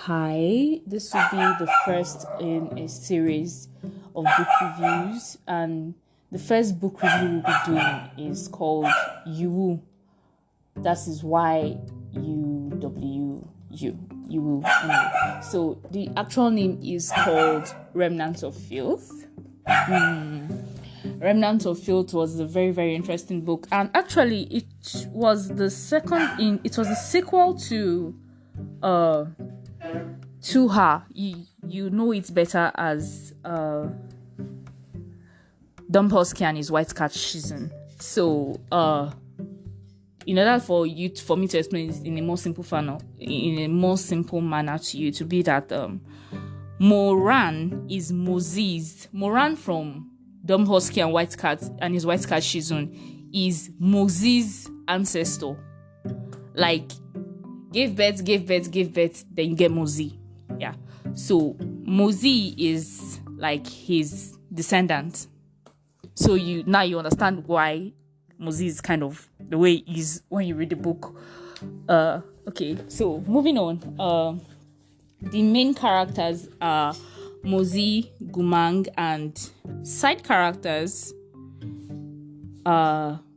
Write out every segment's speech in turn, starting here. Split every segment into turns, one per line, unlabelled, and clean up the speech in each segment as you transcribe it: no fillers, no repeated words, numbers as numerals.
Hi, this will be the first in a series of book reviews, and the first book review we'll be doing is called YUWU. That is YUWU. So the actual name is called Remnants of Filth. Remnants of Filth was a very, very interesting book, and actually it was the sequel to her. You know it better as Dumpowski and his White Cat season. So in order for me to explain this in a more simple manner to you, to be that Moran is Moses. Moran from Dumpowski and White Cat and his White Cat season is Moses' ancestor. Like give birth, then you get Moses. Yeah. So Moses is like his descendant. So you understand why Moses is kind of the way he is when you read the book. Okay, so moving on. The main characters are Moses, Gumang, and side characters.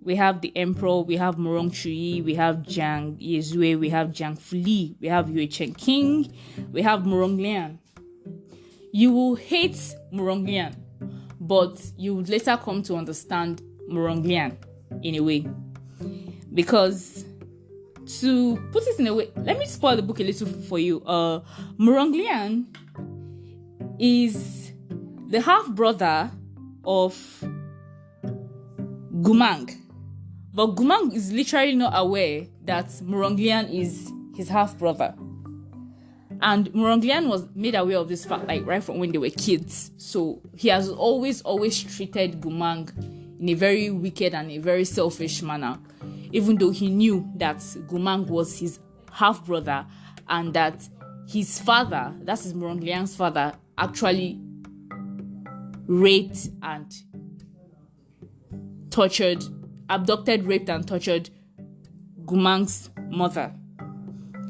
We have the Emperor, we have Morong Chui, we have Jiang Yezue, we have Jiang Fuli, we have Yue Chen King, we have Morong Lian. You will hate Morong Lian, but you would later come to understand Morong Lian in a way. Because to put it in a way, let me spoil the book a little for you. Morong Lian is the half brother of Gumang. But Gumang is literally not aware that Morong Lian is his half brother. And Morong Lian was made aware of this fact like right from when they were kids. So he has always treated Gumang in a very wicked and a very selfish manner, even though he knew that Gumang was his half brother and that his father, that's his Morong Lian's father, actually raped and tortured Gumang's mother.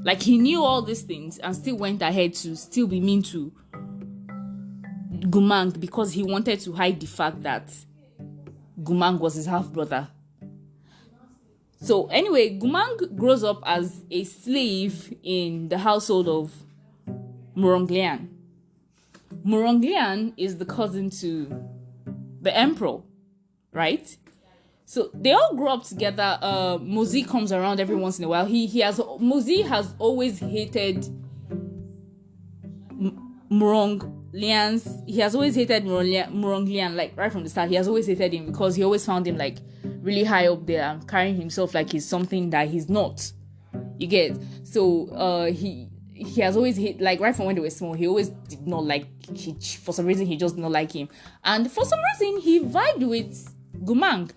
Like, he knew all these things and still went ahead to still be mean to Gumang because he wanted to hide the fact that Gumang was his half brother. So anyway, Gumang grows up as a slave in the household of Morong Lian. Morong Lian is the cousin to the Emperor, right? So they all grow up together. Moses comes around every once in a while. Moses has always hated Morong Lian's. He has always hated Morong Lian, like right from the start. He has always hated him because he always found him like really high up there and carrying himself like he's something that he's not. You get? So he has always hate, like right from when they were small. He always did not like. For some reason he just did not like him, and for some reason he vibed with Gumang.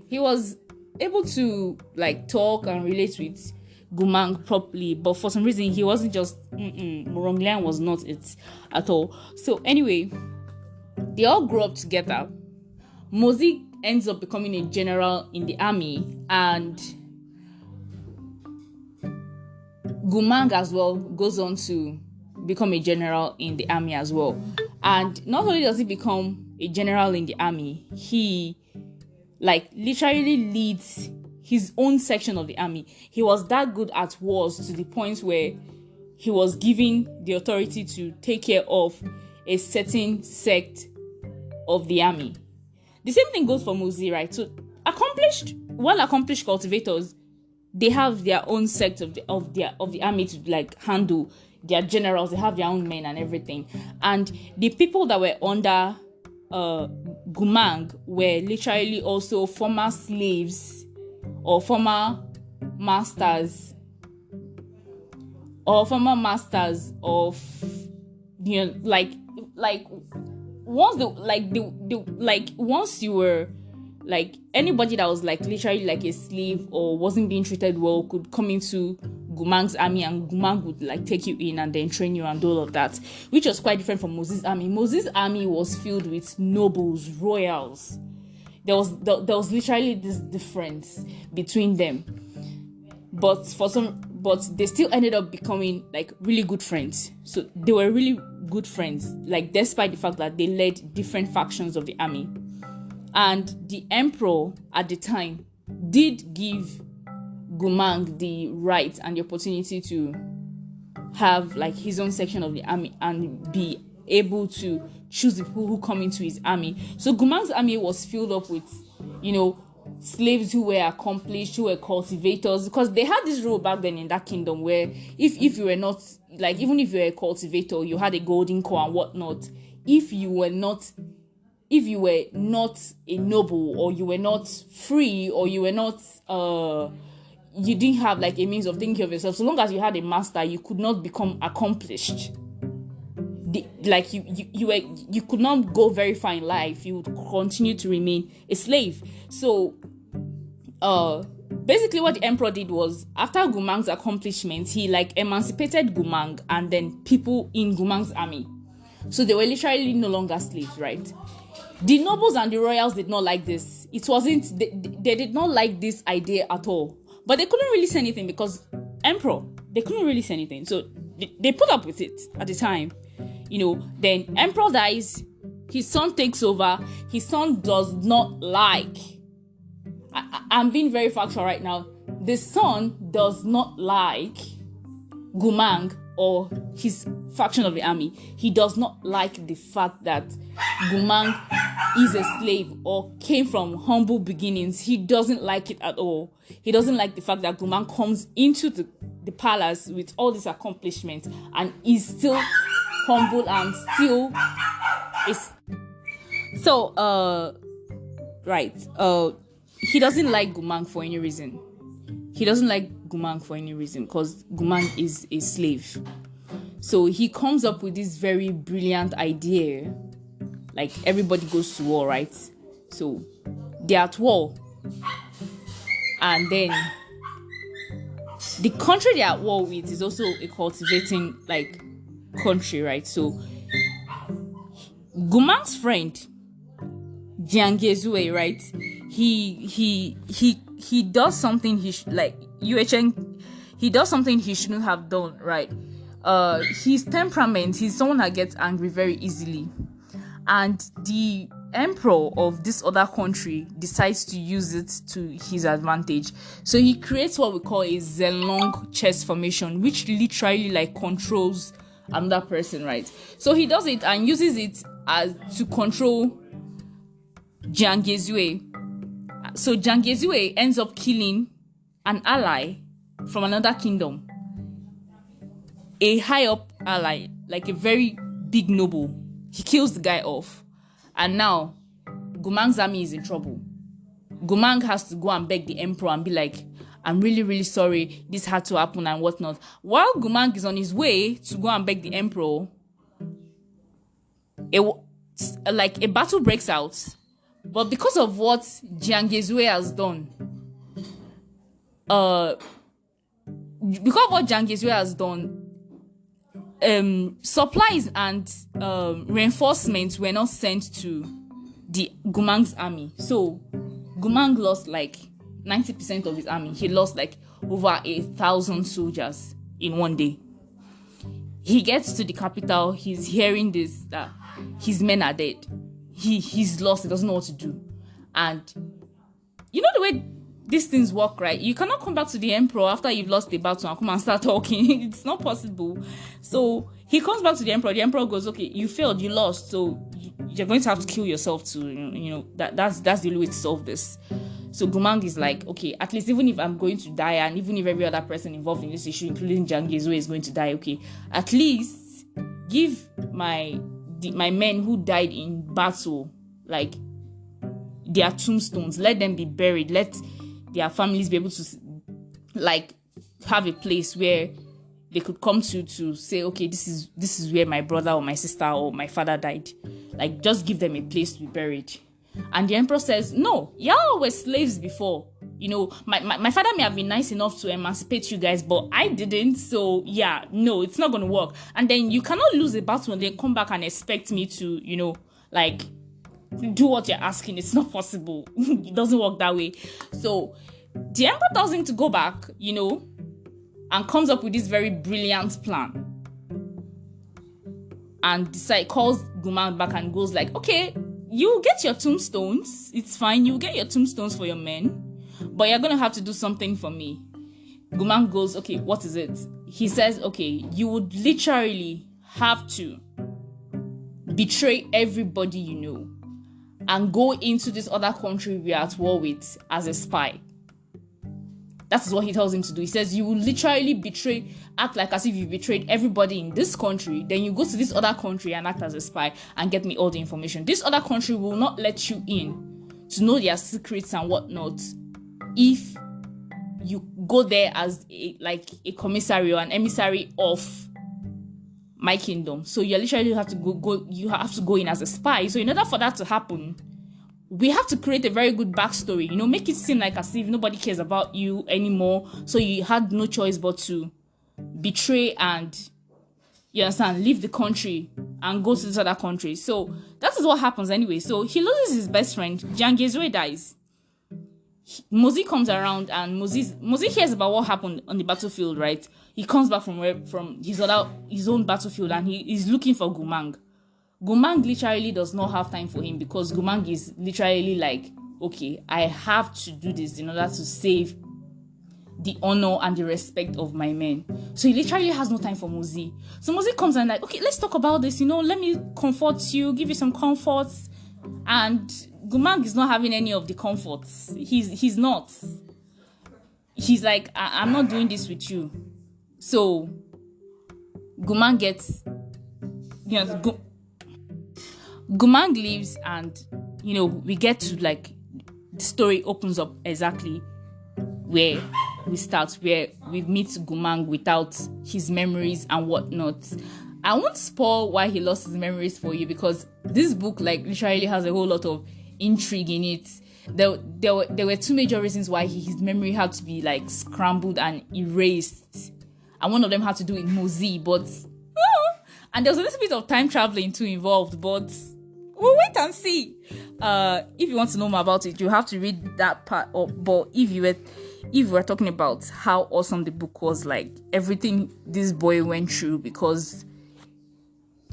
He was able to like talk and relate with Gumang properly, but for some reason he wasn't just Morong Lian was not it at all. So anyway, they all grew up together. Moses ends up becoming a general in the army, and Gumang as well goes on to become a general in the army as well. And not only does he become a general in the army, he like literally leads his own section of the army. He was that good at wars to the point where he was given the authority to take care of a certain sect of the army. The same thing goes for Moses, right? So accomplished cultivators, they have their own sect of the army to like handle their generals. They have their own men and everything. And the people that were under Gumang were literally also former slaves or former masters of once you were like anybody that was like literally like a slave or wasn't being treated well could come into Gumang's army, and Gumang would like take you in and then train you and do all of that, which was quite different from Moses' army. Moses' army was filled with nobles, royals. There was literally this difference between them. But but they still ended up becoming like really good friends. So they were really good friends, like despite the fact that they led different factions of the army. And the emperor at the time did give Gumang the right and the opportunity to have like his own section of the army and be able to choose the people who come into his army. So Gumang's army was filled up with, slaves who were accomplished, who were cultivators, because they had this rule back then in that kingdom where if you were not, like, even if you were a cultivator, you had a golden core and whatnot. If you were not a noble, or you were not free, or you were not you didn't have like a means of thinking of yourself, so long as you had a master, you could not become accomplished. You could not go very far in life. You would continue to remain a slave. So basically what the emperor did was, after Gumang's accomplishments, he like emancipated Gumang and then people in Gumang's army. So they were literally no longer slaves, right? The nobles and the royals did not like this. They did not like this idea at all. But they couldn't really say anything because emperor, they couldn't really say anything. So they put up with it at the time. Then emperor dies, his son takes over. His son does not like, I'm being very factual right now, the son does not like Gumang or his faction of the army. He does not like the fact that Gumang is a slave or came from humble beginnings. He doesn't like it at all. He doesn't like the fact that Gumang comes into the palace with all these accomplishments and is still humble and still is he doesn't like Gumang for any reason. Because Gumang is a slave. So he comes up with this very brilliant idea. Like, everybody goes to war, right? So they're at war. And then the country they're at war with is also a cultivating like country, right? So Gumang's friend Jiangezue, right? He does something he does something he shouldn't have done, right? His temperament, he's someone that gets angry very easily. And the emperor of this other country decides to use it to his advantage. So he creates what we call a Zhenlong chess formation, which literally like controls another person, right? So he does it and uses it as to control Jiang Gezue. So Jiang Gezue ends up killing an ally from another kingdom, a high up ally, like a very big noble. He kills the guy off, and now Gumang's army is in trouble. Gumang has to go and beg the emperor and be like, I'm really, really sorry, this had to happen and whatnot. While Gumang is on his way to go and beg the emperor, a battle breaks out. But because of what Jiang Gezue has done, supplies and reinforcements were not sent to the Gumang's army. So Gumang lost like 90% of his army. He lost like over 1,000 soldiers in one day. He gets to the capital. He's hearing this, that his men are dead. He's lost. He doesn't know what to do. And you know the way these things work, right? You cannot come back to the emperor after you've lost the battle and come and start talking. It's not possible. So he comes back to the emperor. The emperor goes, okay, you failed, you lost, so you're going to have to kill yourself to, that's the only way to solve this. So Gumang is like, okay, at least even if I'm going to die, and even if every other person involved in this issue, including Jiang Gezue, is going to die, okay, at least give my men who died in battle, like, their tombstones. Let them be buried. Let their families be able to, like, have a place where they could come to say, okay, this is where my brother or my sister or my father died. Like, just give them a place to be buried. And the emperor says, no, y'all were slaves before. My father may have been nice enough to emancipate you guys, but I didn't. So yeah, no, it's not going to work. And then you cannot lose a battle and then come back and expect me to, do what you're asking. It's not possible. It doesn't work that way. So the emperor tells him to go back, and comes up with this very brilliant plan. And calls Gumang back and goes like, okay, you get your tombstones. It's fine. You get your tombstones for your men, but you're going to have to do something for me. Gumang goes, okay, what is it? He says, okay, you would literally have to betray everybody you know and go into this other country we are at war with as a spy. That is what he tells him to do. He says, you will literally act like as if you betrayed everybody in this country. Then you go to this other country and act as a spy and get me all the information. This other country will not let you in to know their secrets and whatnot if you go there as a commissary or an emissary of my kingdom. So you literally have to go. You have to go in as a spy. So in order for that to happen, we have to create a very good backstory, make it seem like as if nobody cares about you anymore. So you had no choice but to betray and, you understand, leave the country and go to this other country. So that is what happens anyway. So he loses his best friend. Jangezwe dies. Mozi comes around and Mozi hears about what happened on the battlefield, right? He comes back from his own battlefield and he is looking for Gumang. Gumang literally does not have time for him because Gumang is literally like, okay, I have to do this in order to save the honor and the respect of my men. So he literally has no time for Mozi. So Mozi comes and like, okay, let's talk about this, let me comfort you, give you some comforts. And Gumang is not having any of the comforts. He's not. He's like, I'm not doing this with you. So Gumang gets, Gumang leaves and, we get to the story opens up exactly where we start, where we meet Gumang without his memories and whatnot. I won't spoil why he lost his memories for you because this book literally has a whole lot of intrigue in it. There were two major reasons why his memory had to be scrambled and erased. And one of them had to do with Mozi, but and there was a little bit of time traveling too involved, but we'll wait and see. If you want to know more about it, you have to read that part up. But if you were talking about how awesome the book was, everything this boy went through because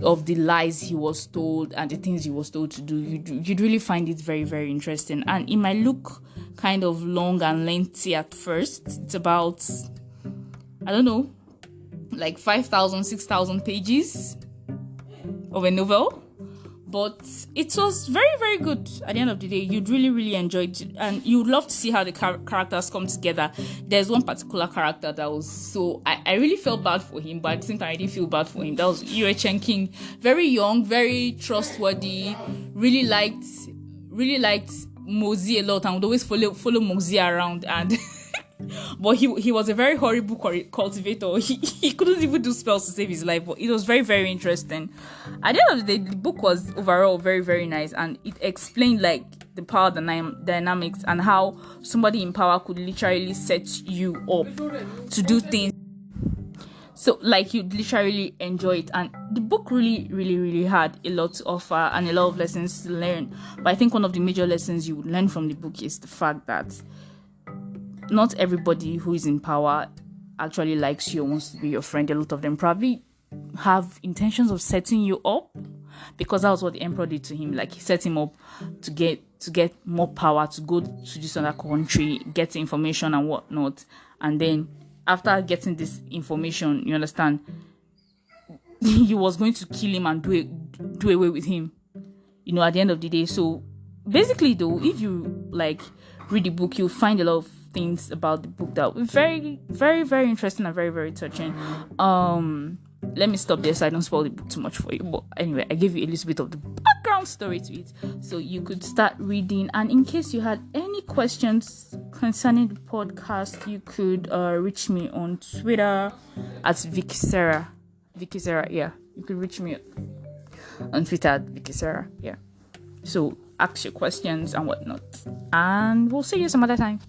of the lies he was told and the things he was told to do, you'd really find it very, very interesting. And it might look kind of long and lengthy at first. It's about, 5,000, 6,000 pages of a novel. But it was very, very good at the end of the day. You'd really, really enjoy it. And you'd love to see how the characters come together. There's one particular character that was so... I really felt bad for him, but at the same time, I didn't feel bad for him. That was YUWU King. Very young, very trustworthy. Really liked Mozi a lot and would always follow Mozi around. And... but he was a very horrible cultivator. He couldn't even do spells to save his life, but it was very, very interesting. At the end of the day, the book was overall very, very nice, and it explained the power dynamics and how somebody in power could literally set you up to do things. So you'd literally enjoy it, and the book really, really, really had a lot to offer and a lot of lessons to learn. But I think one of the major lessons you would learn from the book is the fact that not everybody who is in power actually likes you or wants to be your friend. A lot of them probably have intentions of setting you up, because that was what the emperor did to him. He set him up to get more power, to go to this other country, get information and whatnot. And then after getting this information, you understand, he was going to kill him and do away with him, at the end of the day. So basically though, if you read the book, you'll find a lot of things about the book that were very, very, very interesting and very, very touching. Let me stop there so I don't spoil the book too much for you. But anyway, I gave you a little bit of the background story to it, so you could start reading. And in case you had any questions concerning the podcast, you could reach me on Twitter at Vicky Sarah. Yeah, you could reach me on Twitter at Vicky Sarah. Yeah, so ask your questions and whatnot, and we'll see you some other time.